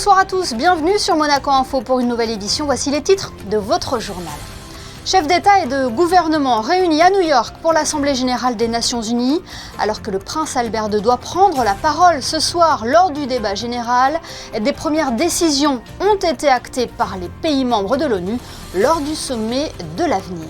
Bonsoir à tous, bienvenue sur Monaco Info pour une nouvelle édition. Voici les titres de votre journal. Chefs d'État et de gouvernement réunis à New York pour l'Assemblée générale des Nations Unies. Alors que le prince Albert II doit prendre la parole ce soir lors du débat général, des premières décisions ont été actées par les pays membres de l'ONU lors du sommet de l'avenir.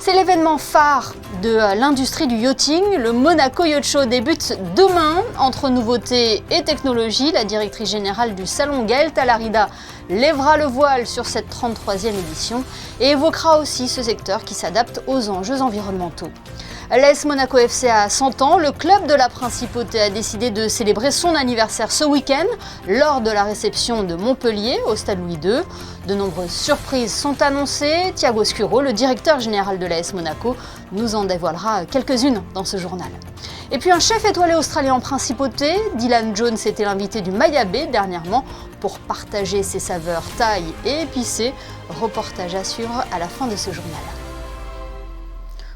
C'est l'événement phare de l'industrie du yachting. Le Monaco Yacht Show débute demain. Entre nouveautés et technologies, la directrice générale du salon, Gaëlle Talarida, lèvera le voile sur cette 33e édition et évoquera aussi ce secteur qui s'adapte aux enjeux environnementaux. L'AS Monaco FC a 100 ans. Le club de la Principauté a décidé de célébrer son anniversaire ce week-end lors de la réception de Montpellier au Stade Louis II. De nombreuses surprises sont annoncées. Thiago Scuro, le directeur général de l'AS Monaco, nous en dévoilera quelques-unes dans ce journal. Et puis un chef étoilé australien en Principauté, Dylan Jones était l'invité du Maya Bay dernièrement pour partager ses saveurs thaï et épicées. Reportage à suivre à la fin de ce journal.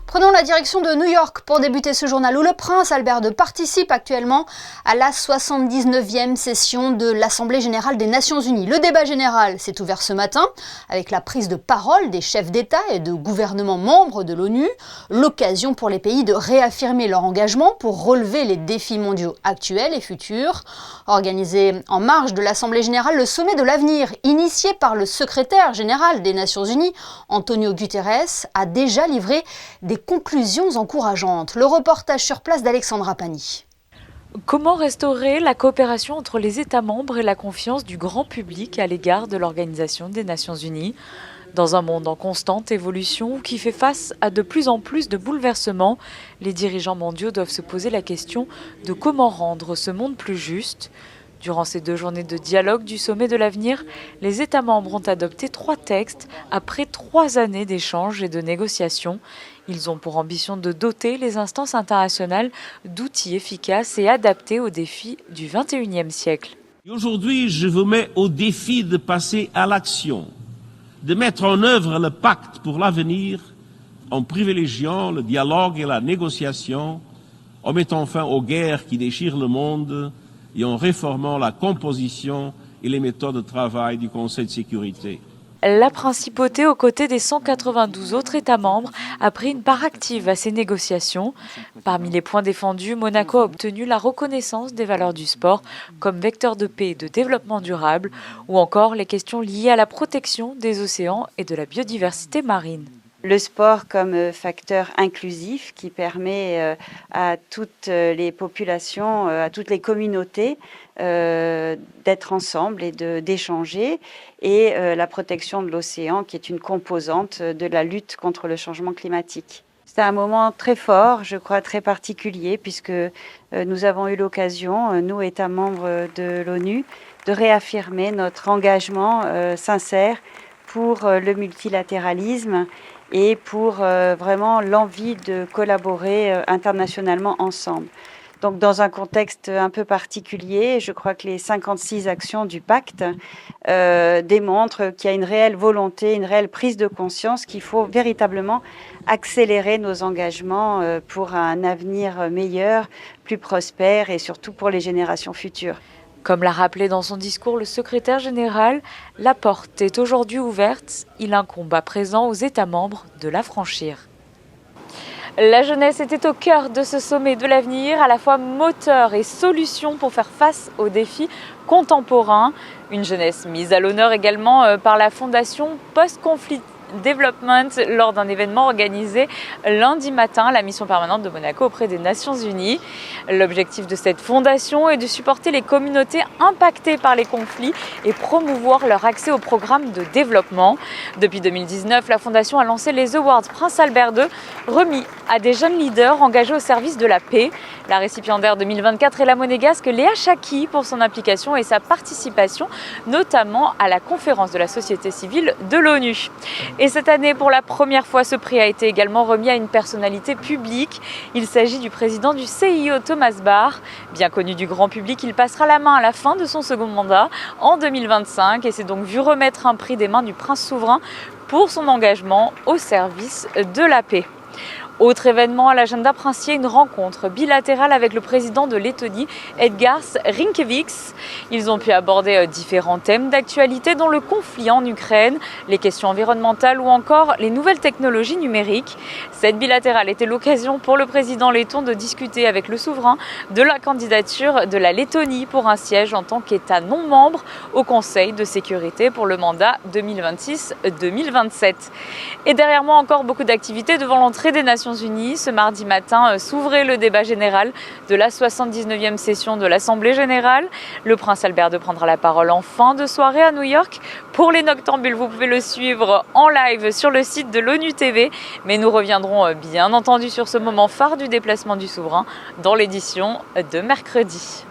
Prenons la direction de New York pour débuter ce journal où le prince Albert II participe actuellement à la 79e session de l'Assemblée générale des Nations Unies. Le débat général s'est ouvert ce matin avec la prise de parole des chefs d'État et de gouvernements membres de l'ONU, l'occasion pour les pays de réaffirmer leur engagement pour relever les défis mondiaux actuels et futurs. Organisé en marge de l'Assemblée générale, le sommet de l'avenir, initié par le secrétaire général des Nations Unies, Antonio Guterres, a déjà livré des conclusions encourageantes. Le reportage sur place d'Alexandra Pani. Comment restaurer la coopération entre les États membres et la confiance du grand public à l'égard de l'Organisation des Nations Unies ? Dans un monde en constante évolution qui fait face à de plus en plus de bouleversements, les dirigeants mondiaux doivent se poser la question de comment rendre ce monde plus juste. Durant ces 2 journées de dialogue du sommet de l'avenir, les États membres ont adopté 3 textes après 3 années d'échanges et de négociations. Ils ont pour ambition de doter les instances internationales d'outils efficaces et adaptés aux défis du XXIe siècle. Aujourd'hui, je vous mets au défi de passer à l'action, de mettre en œuvre le pacte pour l'avenir en privilégiant le dialogue et la négociation, en mettant fin aux guerres qui déchirent le monde et en réformant la composition et les méthodes de travail du Conseil de sécurité. La Principauté, aux côtés des 192 autres États membres, a pris une part active à ces négociations. Parmi les points défendus, Monaco a obtenu la reconnaissance des valeurs du sport comme vecteur de paix et de développement durable, ou encore les questions liées à la protection des océans et de la biodiversité marine. Le sport comme facteur inclusif qui permet à toutes les populations, à toutes les communautés d'être ensemble et d'échanger, et la protection de l'océan qui est une composante de la lutte contre le changement climatique. C'est un moment très fort, je crois très particulier, puisque nous avons eu l'occasion, nous États membres de l'ONU, de réaffirmer notre engagement sincère pour le multilatéralisme et pour vraiment l'envie de collaborer internationalement ensemble. Donc dans un contexte un peu particulier, je crois que les 56 actions du pacte démontrent qu'il y a une réelle volonté, une réelle prise de conscience qu'il faut véritablement accélérer nos engagements pour un avenir meilleur, plus prospère et surtout pour les générations futures. Comme l'a rappelé dans son discours le secrétaire général, la porte est aujourd'hui ouverte. Il incombe à présent aux États membres de la franchir. La jeunesse était au cœur de ce sommet de l'avenir, à la fois moteur et solution pour faire face aux défis contemporains. Une jeunesse mise à l'honneur également par la Fondation Post-Conflit Development lors d'un événement organisé lundi matin à la mission permanente de Monaco auprès des Nations Unies. L'objectif de cette fondation est de supporter les communautés impactées par les conflits et promouvoir leur accès aux programmes de développement. Depuis 2019, la fondation a lancé les Awards Prince Albert II, remis à des jeunes leaders engagés au service de la paix. La récipiendaire 2024 est la monégasque Léa Chaki pour son implication et sa participation, notamment à la conférence de la société civile de l'ONU. Et cette année, pour la première fois, ce prix a été également remis à une personnalité publique. Il s'agit du président du CIO, Thomas Bach. Bien connu du grand public, il passera la main à la fin de son second mandat en 2025 et s'est donc vu remettre un prix des mains du prince souverain pour son engagement au service de la paix. Autre événement à l'agenda princier, une rencontre bilatérale avec le président de Lettonie, Edgars Rinkēvičs. Ils ont pu aborder différents thèmes d'actualité dont le conflit en Ukraine, les questions environnementales ou encore les nouvelles technologies numériques. Cette bilatérale était l'occasion pour le président letton de discuter avec le souverain de la candidature de la Lettonie pour un siège en tant qu'État non membre au Conseil de sécurité pour le mandat 2026-2027. Et derrière moi, encore beaucoup d'activités devant l'entrée des Nations Unies. Ce mardi matin s'ouvrait le débat général de la 79e session de l'Assemblée générale. Le prince Albert II prendra la parole en fin de soirée à New York. Pour les noctambules, vous pouvez le suivre en live sur le site de l'ONU TV. Mais nous reviendrons bien entendu sur ce moment phare du déplacement du souverain dans l'édition de mercredi.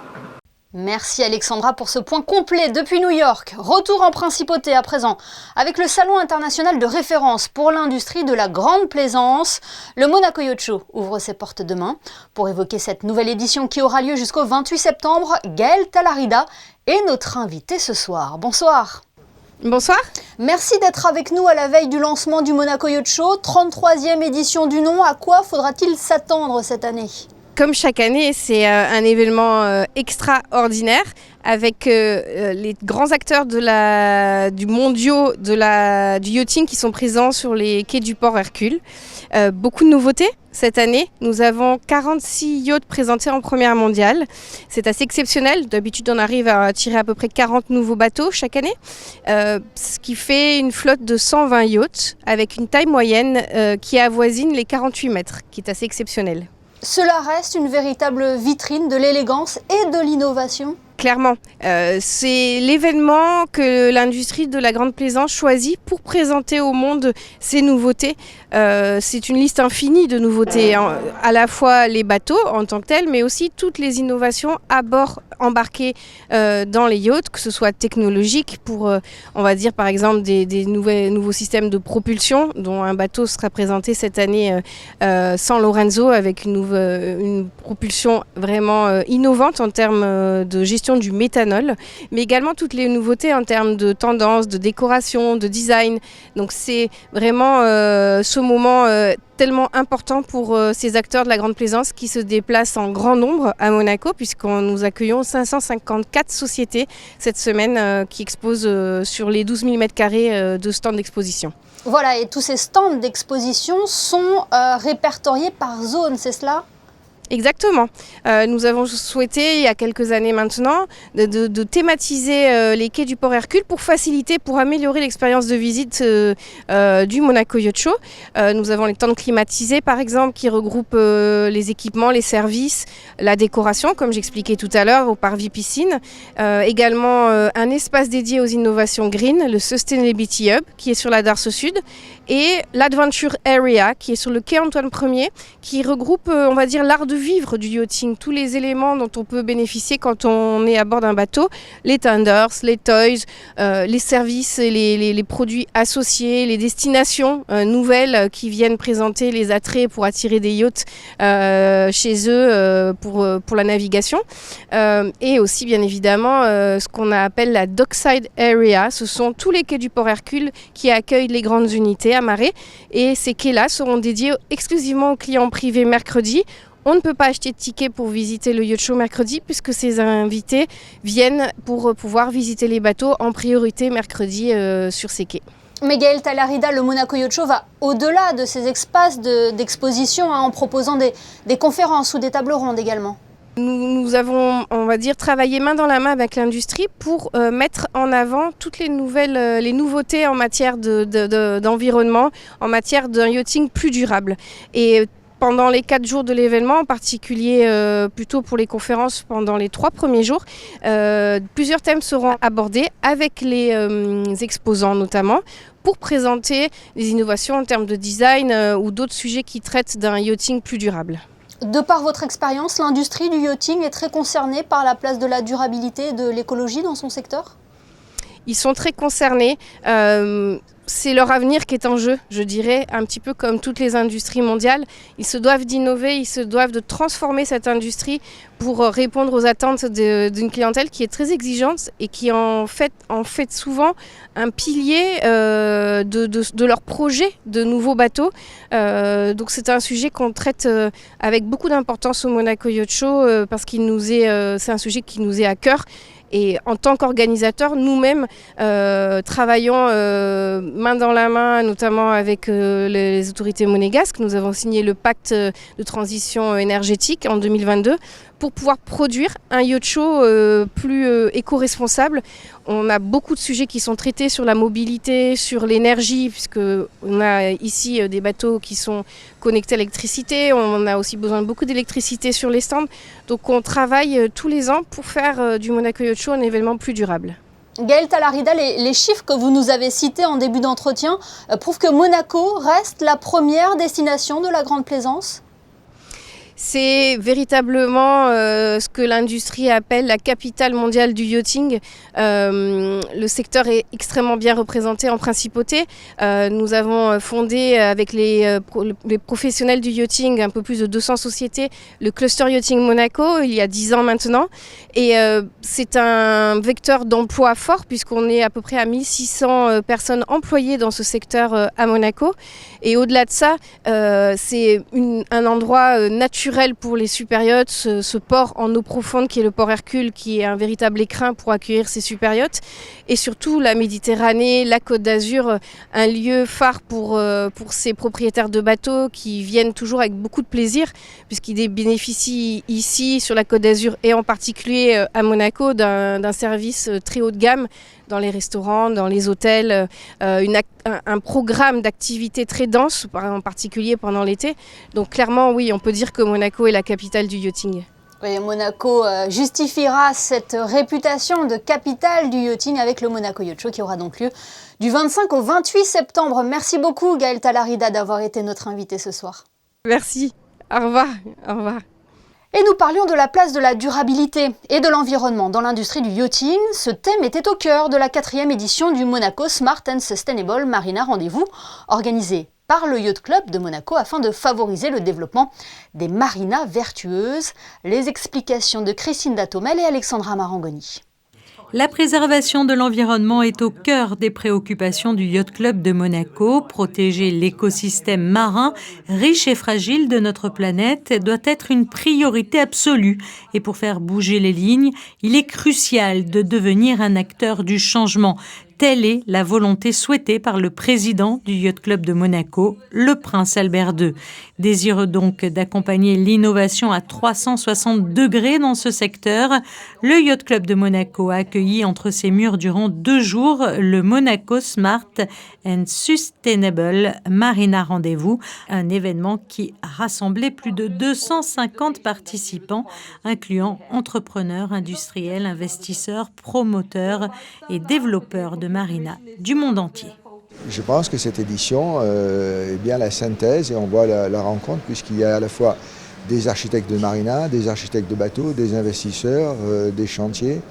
Merci Alexandra pour ce point complet depuis New York. Retour en principauté à présent avec le salon international de référence pour l'industrie de la grande plaisance. Le Monaco Yacht Show ouvre ses portes demain. Pour évoquer cette nouvelle édition qui aura lieu jusqu'au 28 septembre, Gaëlle Talarida est notre invitée ce soir. Bonsoir. Bonsoir. Merci d'être avec nous à la veille du lancement du Monaco Yacht Show, 33e édition du nom. À quoi faudra-t-il s'attendre cette année ? Comme chaque année, c'est un événement extraordinaire avec les grands acteurs du mondiaux du yachting qui sont présents sur les quais du port Hercule. Beaucoup de nouveautés cette année. Nous avons 46 yachts présentés en première mondiale. C'est assez exceptionnel. D'habitude, on arrive à tirer à peu près 40 nouveaux bateaux chaque année, ce qui fait une flotte de 120 yachts avec une taille moyenne qui avoisine les 48 mètres, qui est assez exceptionnel. Cela reste une véritable vitrine de l'élégance et de l'innovation. Clairement, c'est l'événement que l'industrie de la grande plaisance choisit pour présenter au monde ses nouveautés. C'est une liste infinie de nouveautés, à la fois les bateaux en tant que tels, mais aussi toutes les innovations à bord embarquées dans les yachts, que ce soit technologique pour, on va dire par exemple, des nouveaux systèmes de propulsion, dont un bateau sera présenté cette année San Lorenzo avec une propulsion vraiment innovante en termes de gestion du méthanol, mais également toutes les nouveautés en termes de tendance, de décoration, de design. Donc c'est vraiment ce moment tellement important pour ces acteurs de la grande plaisance qui se déplacent en grand nombre à Monaco, nous accueillons 554 sociétés cette semaine qui exposent sur les 12 000 m² de stands d'exposition. Voilà, et tous ces stands d'exposition sont répertoriés par zone, c'est cela ? Exactement. Nous avons souhaité, il y a quelques années maintenant, de thématiser les quais du port Hercule pour améliorer l'expérience de visite du Monaco Yacht Show. Nous avons les tentes climatisées, par exemple, qui regroupent les équipements, les services, la décoration, comme j'expliquais tout à l'heure, au parvis piscine. Également, un espace dédié aux innovations green, le Sustainability Hub, qui est sur la Darse Sud, et l'Adventure Area, qui est sur le quai Antoine Ier, qui regroupe, on va dire, l'art de vivre du yachting, tous les éléments dont on peut bénéficier quand on est à bord d'un bateau, les tenders, les toys, les services, les produits associés, les destinations nouvelles qui viennent présenter les attraits pour attirer des yachts chez eux pour la navigation. Et aussi, bien évidemment, ce qu'on appelle la Dockside Area. Ce sont tous les quais du port Hercule qui accueillent les grandes unités amarrées. Et ces quais-là seront dédiés exclusivement aux clients privés mercredi. On ne peut pas acheter de tickets pour visiter le Yacht Show mercredi puisque ces invités viennent pour pouvoir visiter les bateaux en priorité mercredi sur ces quais. Mais Gaëlle Talarida, le Monaco Yacht Show va au-delà de ces espaces d'exposition en proposant des conférences ou des tables rondes également. Nous avons, on va dire, travaillé main dans la main avec l'industrie pour mettre en avant toutes les nouveautés en matière d'environnement, en matière d'un yachting plus durable. Et pendant les 4 jours de l'événement, en particulier plutôt pour les conférences pendant les 3 premiers jours, plusieurs thèmes seront abordés avec les exposants notamment pour présenter des innovations en termes de design ou d'autres sujets qui traitent d'un yachting plus durable. De par votre expérience, l'industrie du yachting est très concernée par la place de la durabilité et de l'écologie dans son secteur ? Ils sont très concernés. c'est leur avenir qui est en jeu, je dirais, un petit peu comme toutes les industries mondiales. Ils se doivent d'innover, ils se doivent de transformer cette industrie pour répondre aux attentes d'une clientèle qui est très exigeante et qui en fait souvent un pilier de leur projet de nouveaux bateaux. Donc c'est un sujet qu'on traite avec beaucoup d'importance au Monaco Yacht Show parce c'est un sujet qui nous est à cœur. Et en tant qu'organisateurs, nous-mêmes travaillons main dans la main, notamment avec les autorités monégasques. Nous avons signé le pacte de transition énergétique en 2022 pour pouvoir produire un yacht show plus éco-responsable. On a beaucoup de sujets qui sont traités sur la mobilité, sur l'énergie, puisqu'on a ici des bateaux qui sont connectés à l'électricité. On a aussi besoin de beaucoup d'électricité sur les stands. Donc on travaille tous les ans pour faire du Monaco Yacht Show un événement plus durable. Gaëlle Talarida, les chiffres que vous nous avez cités en début d'entretien prouvent que Monaco reste la première destination de la Grande Plaisance ? C'est véritablement ce que l'industrie appelle la capitale mondiale du yachting. Le secteur est extrêmement bien représenté en principauté. Nous avons fondé avec les professionnels du yachting, un peu plus de 200 sociétés, le Cluster Yachting Monaco, il y a 10 ans maintenant. Et c'est un vecteur d'emploi fort puisqu'on est à peu près à 1600 personnes employées dans ce secteur à Monaco. Et au-delà de ça, c'est un endroit naturel pour les super yachts, ce port en eau profonde qui est le port Hercule, qui est un véritable écrin pour accueillir ces super yachts. Et surtout la Méditerranée, la Côte d'Azur, un lieu phare pour ces propriétaires de bateaux qui viennent toujours avec beaucoup de plaisir puisqu'ils bénéficient ici sur la Côte d'Azur et en particulier à Monaco d'un service très haut de gamme dans les restaurants, dans les hôtels, un programme d'activités très dense, en particulier pendant l'été. Donc clairement, oui, on peut dire que Monaco est la capitale du yachting. Oui, Monaco justifiera cette réputation de capitale du yachting avec le Monaco Yacht Show qui aura donc lieu du 25 au 28 septembre. Merci beaucoup Gaëlle Talarida d'avoir été notre invitée ce soir. Merci, au revoir. Au revoir. Et nous parlions de la place de la durabilité et de l'environnement dans l'industrie du yachting. Ce thème était au cœur de la 4e édition du Monaco Smart and Sustainable Marina Rendez-vous, organisé par le Yacht Club de Monaco afin de favoriser le développement des marinas vertueuses. Les explications de Christine Datomel et Alexandra Marangoni. La préservation de l'environnement est au cœur des préoccupations du Yacht Club de Monaco. Protéger l'écosystème marin, riche et fragile de notre planète, doit être une priorité absolue. Et pour faire bouger les lignes, il est crucial de devenir un acteur du changement. Telle est la volonté souhaitée par le président du Yacht Club de Monaco, le prince Albert II. Désireux donc d'accompagner l'innovation à 360 degrés dans ce secteur, le Yacht Club de Monaco a accueilli entre ses murs durant 2 jours le Monaco Smart and Sustainable Marina Rendez-vous, un événement qui a rassemblé plus de 250 participants, incluant entrepreneurs, industriels, investisseurs, promoteurs et développeurs de marina du monde entier. Je pense que cette édition est bien la synthèse et on voit la rencontre puisqu'il y a à la fois des architectes de marina, des architectes de bateaux, des investisseurs, des chantiers.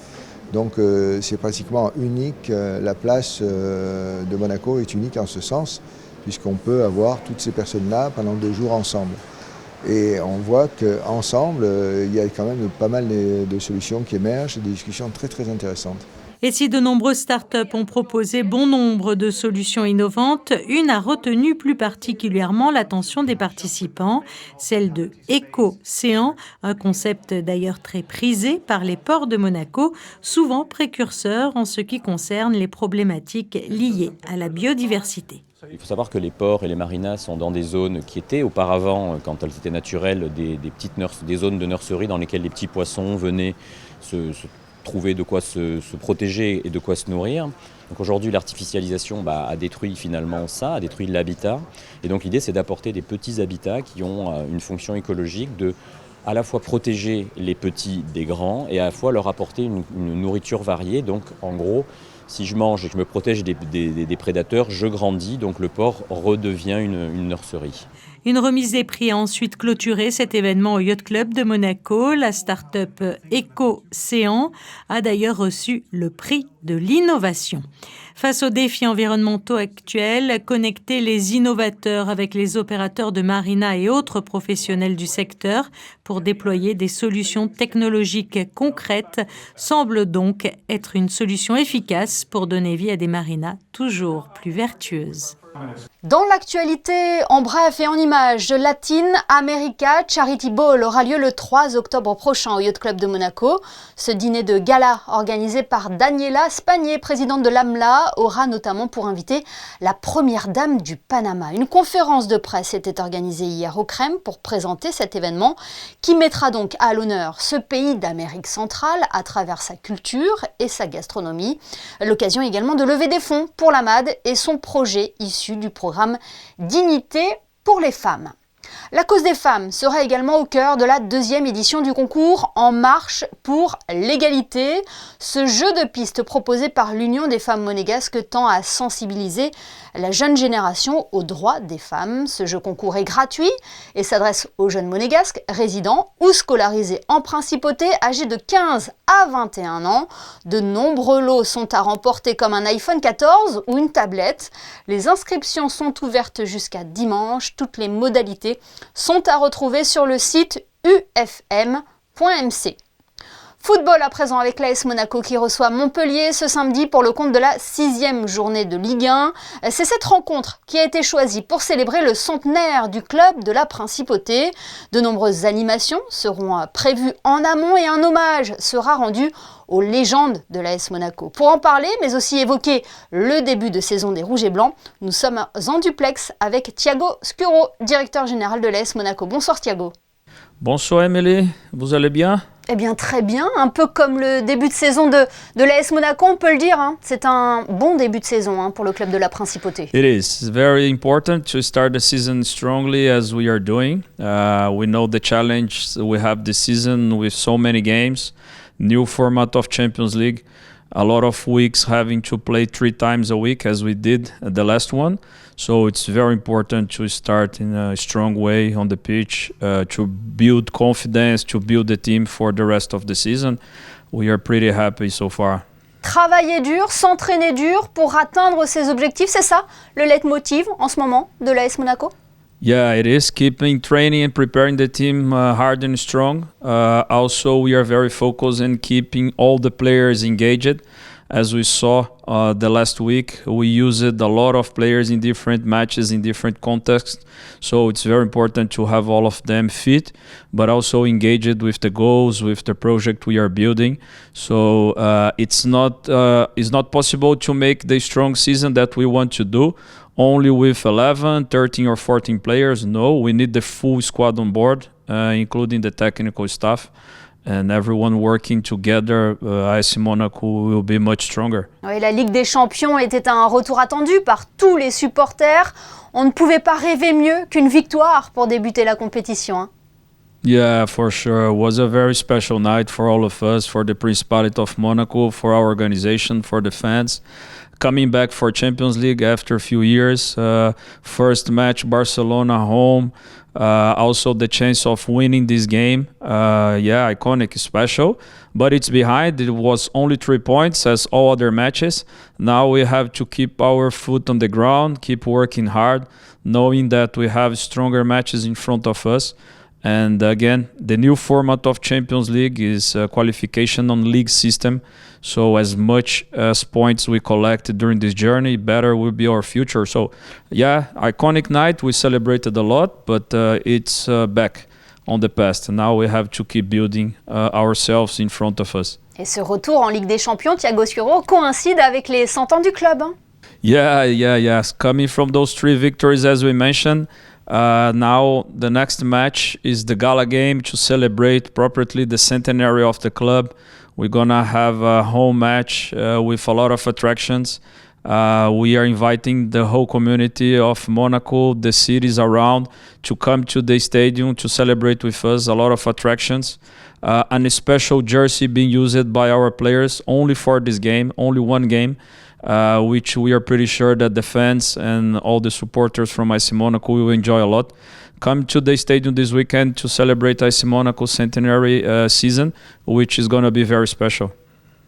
Donc c'est pratiquement unique, la place de Monaco est unique en ce sens puisqu'on peut avoir toutes ces personnes-là pendant 2 jours ensemble. Et on voit qu'ensemble, il y a quand même pas mal de solutions qui émergent, des discussions très très intéressantes. Et si de nombreuses startups ont proposé bon nombre de solutions innovantes, une a retenu plus particulièrement l'attention des participants, celle de Éco-Céan, un concept d'ailleurs très prisé par les ports de Monaco, souvent précurseur en ce qui concerne les problématiques liées à la biodiversité. Il faut savoir que les ports et les marinas sont dans des zones qui étaient auparavant, quand elles étaient naturelles, des zones de nurserie dans lesquelles les petits poissons venaient se trouver de quoi se protéger et de quoi se nourrir. Donc aujourd'hui, l'artificialisation a détruit finalement ça, a détruit l'habitat. Et donc l'idée, c'est d'apporter des petits habitats qui ont une fonction écologique de à la fois protéger les petits des grands et à la fois leur apporter une nourriture variée. Donc en gros, si je mange et que je me protège des prédateurs, je grandis, donc le port redevient une nurserie. Une remise des prix a ensuite clôturé cet événement au Yacht Club de Monaco. La start-up EcoCéan a d'ailleurs reçu le prix de l'innovation. Face aux défis environnementaux actuels, connecter les innovateurs avec les opérateurs de marina et autres professionnels du secteur pour déployer des solutions technologiques concrètes semble donc être une solution efficace pour donner vie à des marinas toujours plus vertueuses. Dans l'actualité, en bref et en images, Latin America Charity Ball aura lieu le 3 octobre prochain au Yacht Club de Monaco. Ce dîner de gala organisé par Daniela Spagné, présidente de l'AMLA, aura notamment pour invité la première dame du Panama. Une conférence de presse était organisée hier au Crème pour présenter cet événement qui mettra donc à l'honneur ce pays d'Amérique centrale à travers sa culture et sa gastronomie. L'occasion également de lever des fonds pour l'AMAD et son projet issu du programme Dignité pour les femmes. La cause des femmes sera également au cœur de la deuxième édition du concours En marche pour l'égalité. Ce jeu de pistes proposé par l'Union des femmes monégasques tend à sensibiliser la jeune génération aux droits des femmes. Ce jeu concours est gratuit et s'adresse aux jeunes monégasques résidents ou scolarisés en principauté âgés de 15 à 21 ans. De nombreux lots sont à remporter comme un iPhone 14 ou une tablette. Les inscriptions sont ouvertes jusqu'à dimanche. Toutes les modalités sont à retrouver sur le site ufm.mc. Football à présent avec l'AS Monaco qui reçoit Montpellier ce samedi pour le compte de la 6e journée de Ligue 1. C'est cette rencontre qui a été choisie pour célébrer le centenaire du club de la Principauté. De nombreuses animations seront prévues en amont et un hommage sera rendu aux légendes de l'AS Monaco. Pour en parler, mais aussi évoquer le début de saison des Rouges et Blancs, nous sommes en duplex avec Thiago Scuro, directeur général de l'AS Monaco. Bonsoir Thiago. Bonsoir Émilie, vous allez bien? Eh bien très bien, un peu comme le début de saison de l'AS Monaco, on peut le dire. C'est un bon début de saison pour le club de la Principauté. It is very important to start the season strongly as we are doing. We know the challenge we have this season with so many games, new format of Champions League, a lot of weeks having to play 3 times a week as we did the last one. So it's very important to start in a strong way on the pitch, to build confidence, to build the team for the rest of the season. We are pretty happy so far. Travailler dur, s'entraîner dur pour atteindre ses objectifs, c'est ça le leitmotiv en ce moment de l'AS Monaco? Yeah, it is. Keeping training and preparing the team hard and strong. Also, we are very focused on keeping all the players engaged. As we saw the last week, we used a lot of players in different matches, in different contexts. So it's very important to have all of them fit, but also engaged with the goals, with the project we are building. So it's not possible to make the strong season that we want to do only with 11, 13 or 14 players. No, we need the full squad on board, including the technical staff. And everyone working together, AS Monaco will be much stronger. Oui, la Ligue des Champions était un retour attendu par tous les supporters. On ne pouvait pas rêver mieux qu'une victoire pour débuter la compétition. Yeah, for sure. It was a very special night for all of us, for the Principality of Monaco, for our organization, for the fans. Coming back for Champions League after a few years. First match, Barcelona home. Also the chance of winning this game. Yeah, iconic, special. But it's behind. It was only 3 points as all other matches. Now we have to keep our foot on the ground, keep working hard, knowing that we have stronger matches in front of us. And again, the new format of Champions League is qualification on league system. So as much as points we collect during this journey, better will be our future. So yeah, iconic night. We celebrated a lot, but it's back on the past. Now we have to keep building ourselves in front of us. Et ce retour en Ligue des Champions, Thiago Scuro, coïncide avec les 100 ans du club. Yeah. Coming from those 3 victories as we mentioned, now the next match is the gala game to celebrate properly the centenary of the club. We're gonna have a home match with a lot of attractions. We are inviting the whole community of Monaco, the cities around, to come to the stadium to celebrate with us. A lot of attractions. And a special jersey being used by our players only for this game, only one game. Which we are pretty sure that the fans and all the supporters from AS Monaco will enjoy a lot. come to the stadium this weekend to celebrate AS Monaco centenary season, which is going to be very special.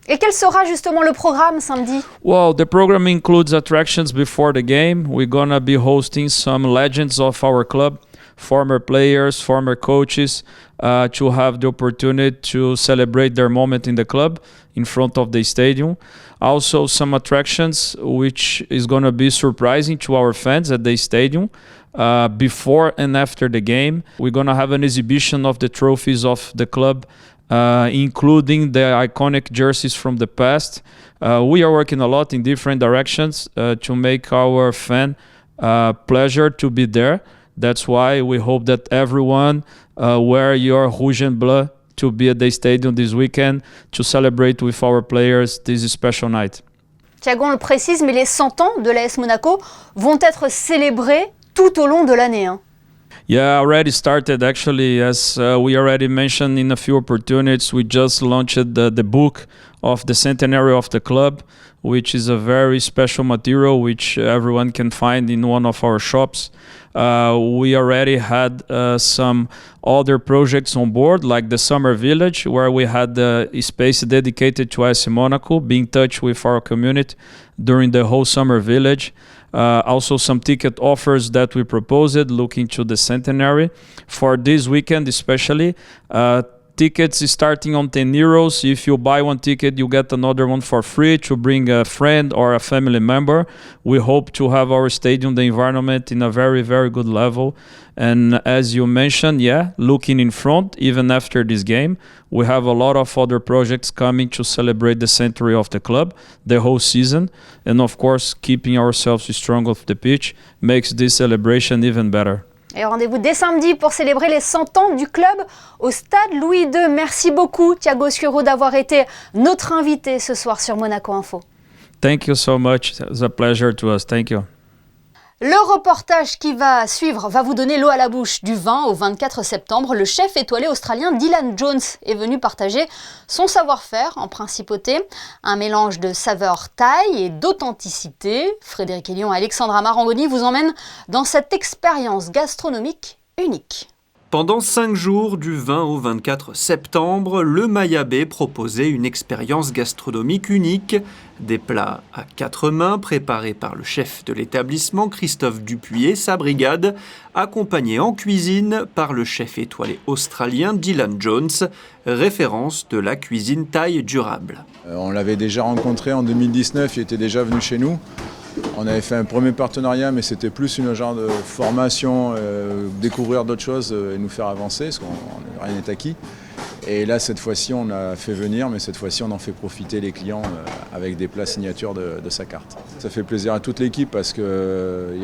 Et quel sera justement le programme samedi? Well, the program includes attractions before the game. We're going to be hosting some legends of our club, former players, former coaches, to have the opportunity to celebrate their moment in the club in front of the stadium. Also, some attractions which is going to be surprising to our fans at the stadium. Before and after the game, we're going to have an exhibition of the trophies of the club, including the iconic jerseys from the past. We are working a lot in different directions to make our fan pleasure to be there. That's why we hope that everyone wear your rouge and bleu to be at the stadium this weekend to celebrate with our players this special night. Thiago, on le précise, mais les 100 ans de l'AS Monaco vont être célébrés tout au long de l'année. Yeah, already started actually. As we already mentioned in a few opportunities, we just launched the book of the centenary of the club, which is a very special material which everyone can find in one of our shops. We already had some other projects on board, like the Summer Village, where we had a space dedicated to AS Monaco, being in touch with our community during the whole Summer Village. Also some ticket offers that we proposed looking to the centenary. For this weekend especially, tickets starting on 10 euros. If you buy one ticket, you get another one for free to bring a friend or a family member. We hope to have our stadium, the environment in a very, very good level. And as you mentioned, looking in front, even after this game, we have a lot of other projects coming to celebrate the century of the club, the whole season. And of course, keeping ourselves strong off the pitch makes this celebration even better. Et rendez-vous dès samedi pour célébrer les 100 ans du club au stade Louis II. Merci beaucoup Thiago Sciuro d'avoir été notre invité ce soir sur Monaco Info. Thank you so much. It was a pleasure to us. Thank you. Le reportage qui va suivre va vous donner l'eau à la bouche. Du 20 au 24 septembre, le chef étoilé australien Dylan Jones est venu partager son savoir-faire en principauté. Un mélange de saveurs thaï et d'authenticité. Frédéric Elion et Alexandra Marangoni vous emmènent dans cette expérience gastronomique unique. Pendant 5 jours, du 20 au 24 septembre, le Mayabé proposait une expérience gastronomique unique. Des plats à 4 mains préparés par le chef de l'établissement, Christophe Dupuis et sa brigade, accompagnés en cuisine par le chef étoilé australien Dylan Jones, référence de la cuisine thaï durable. On l'avait déjà rencontré en 2019, il était déjà venu chez nous. On avait fait un premier partenariat, mais c'était plus une genre de formation, découvrir d'autres choses et nous faire avancer, parce que rien n'est acquis. Et là, cette fois-ci, on a fait venir, mais cette fois-ci, on en fait profiter les clients avec des plats signatures de sa carte. Ça fait plaisir à toute l'équipe parce que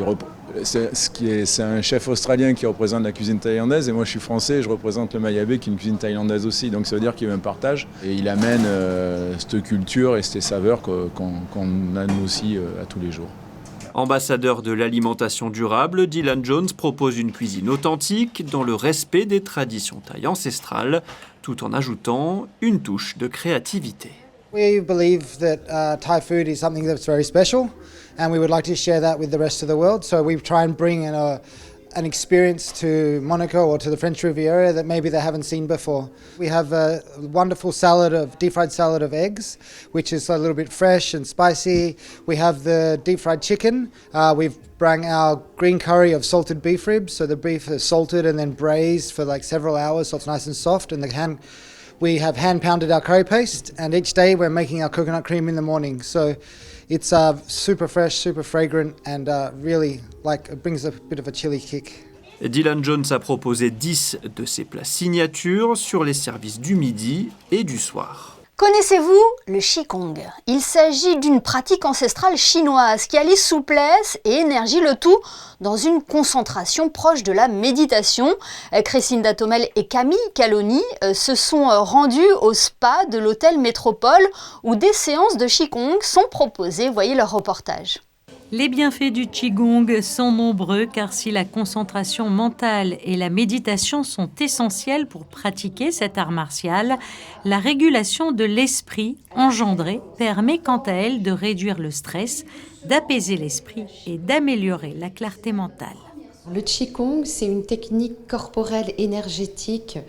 c'est un chef australien qui représente la cuisine thaïlandaise et moi, je suis français et je représente le Mayabé qui est une cuisine thaïlandaise aussi. Donc ça veut dire qu'il y a un partage et il amène cette culture et ces saveurs qu'on a nous aussi à tous les jours. Ambassadeur de l'alimentation durable, Dylan Jones propose une cuisine authentique dans le respect des traditions thaï ancestrales, tout en ajoutant une touche de créativité. We believe that Thai food is something that's very special and we would like to share that with the rest of the world. So we try and bring in an experience to Monaco or to the French Riviera that maybe they haven't seen before. We have a wonderful deep fried salad of eggs, which is a little bit fresh and spicy. We have the deep fried chicken. We've brought our green curry of salted beef ribs. So the beef is salted and then braised for like several hours so it's nice and soft. And we have hand pounded our curry paste, and each day we're making our coconut cream in the morning. So it's super fresh, super fragrant, and really it brings a bit of a chili kick. Dylan Jones a proposé 10 de ses plats signatures sur les services du midi et du soir. Connaissez-vous le Qigong? Il s'agit d'une pratique ancestrale chinoise qui allie souplesse et énergie, le tout dans une concentration proche de la méditation. Christine Datomel et Camille Caloni se sont rendues au spa de l'hôtel Métropole où des séances de Qigong sont proposées. Voyez leur reportage. Les bienfaits du Qigong sont nombreux car si la concentration mentale et la méditation sont essentielles pour pratiquer cet art martial, la régulation de l'esprit engendrée permet quant à elle de réduire le stress, d'apaiser l'esprit et d'améliorer la clarté mentale. Le Qigong, c'est une technique corporelle énergétique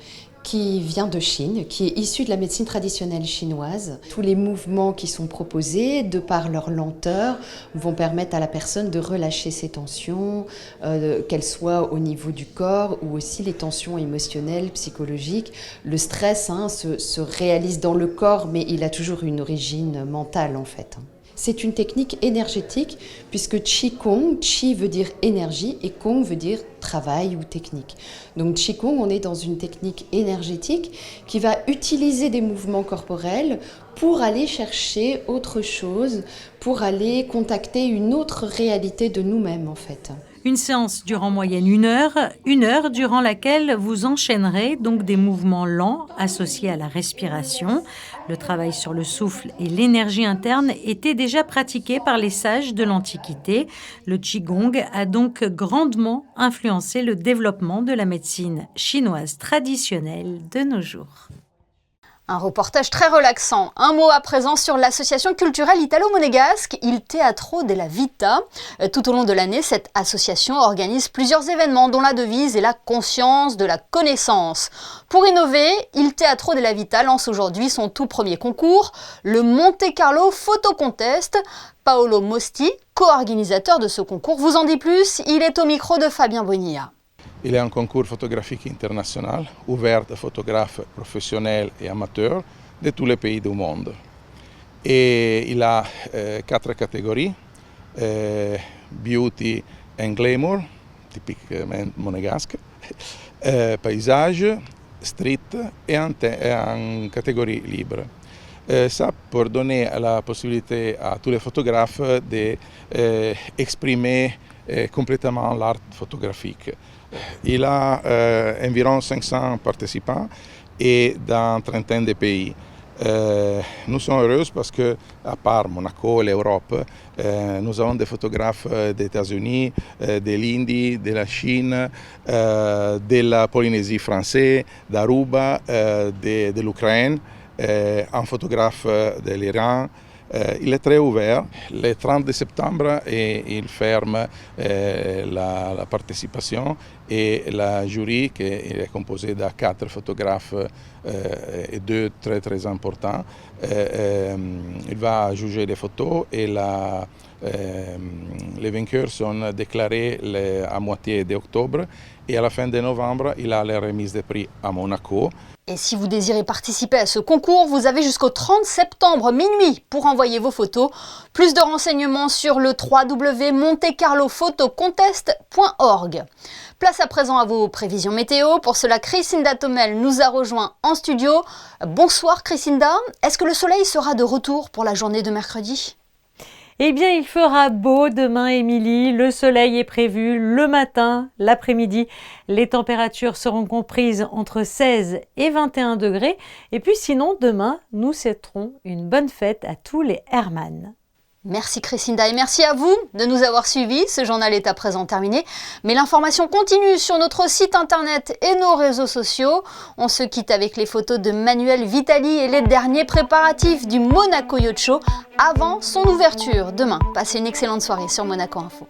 qui vient de Chine, qui est issue de la médecine traditionnelle chinoise. Tous les mouvements qui sont proposés, de par leur lenteur, vont permettre à la personne de relâcher ses tensions, qu'elles soient au niveau du corps ou aussi les tensions émotionnelles, psychologiques. Le stress se réalise dans le corps, mais il a toujours une origine mentale en fait. C'est une technique énergétique puisque Qigong, Qi veut dire énergie et Kong veut dire travail ou technique. Donc Qigong, on est dans une technique énergétique qui va utiliser des mouvements corporels pour aller chercher autre chose, pour aller contacter une autre réalité de nous-mêmes en fait. Une séance dure en moyenne 1 heure durant laquelle vous enchaînerez donc des mouvements lents associés à la respiration. Le travail sur le souffle et l'énergie interne étaient déjà pratiqués par les sages de l'Antiquité. Le Qigong a donc grandement influencé le développement de la médecine chinoise traditionnelle de nos jours. Un reportage très relaxant. Un mot à présent sur l'association culturelle italo-monégasque Il Teatro della Vita. Tout au long de l'année, cette association organise plusieurs événements dont la devise est la conscience de la connaissance. Pour innover, Il Teatro della Vita lance aujourd'hui son tout premier concours, le Monte Carlo Photo Contest. Paolo Mosti, co-organisateur de ce concours, vous en dit plus. Il est au micro de Fabien Bonilla. Il est un concours photographique international ouvert à photographes professionnels et amateurs de tous les pays du monde. Et il a 4 catégories, beauty and glamour, typiquement monégasque, paysage, street et en catégorie libre. Ça pour donner la possibilité à tous les photographes d'exprimer complètement l'art photographique. Il a environ 500 participants et dans une trentaine de pays. Nous sommes heureux parce que, à part Monaco et l'Europe, nous avons des photographes des États-Unis, de l'Inde, de la Chine, de la Polynésie française, d'Aruba, de l'Ukraine, un photographe de l'Iran. Il est très ouvert. Le 30 septembre, il ferme la participation et la jury, qui est composée de 4 photographes et 2 très très importants, il va juger les photos et les vainqueurs sont déclarés à moitié d'octobre et à la fin de novembre, il a la remise de prix à Monaco. Et si vous désirez participer à ce concours, vous avez jusqu'au 30 septembre minuit pour envoyer vos photos. Plus de renseignements sur le www.montecarlophotocontest.org. Place à présent à vos prévisions météo. Pour cela, Crisinda Tomel nous a rejoint en studio. Bonsoir Crisinda. Est-ce que le soleil sera de retour pour la journée de mercredi ? Eh bien, il fera beau demain, Émilie. Le soleil est prévu le matin, l'après-midi. Les températures seront comprises entre 16 et 21 degrés. Et puis sinon, demain, nous souhaiterons une bonne fête à tous les Hermann. Merci Crisinda et merci à vous de nous avoir suivis. Ce journal est à présent terminé, mais l'information continue sur notre site internet et nos réseaux sociaux. On se quitte avec les photos de Manuel Vitali et les derniers préparatifs du Monaco Yacht Show avant son ouverture demain. Passez une excellente soirée sur Monaco Info.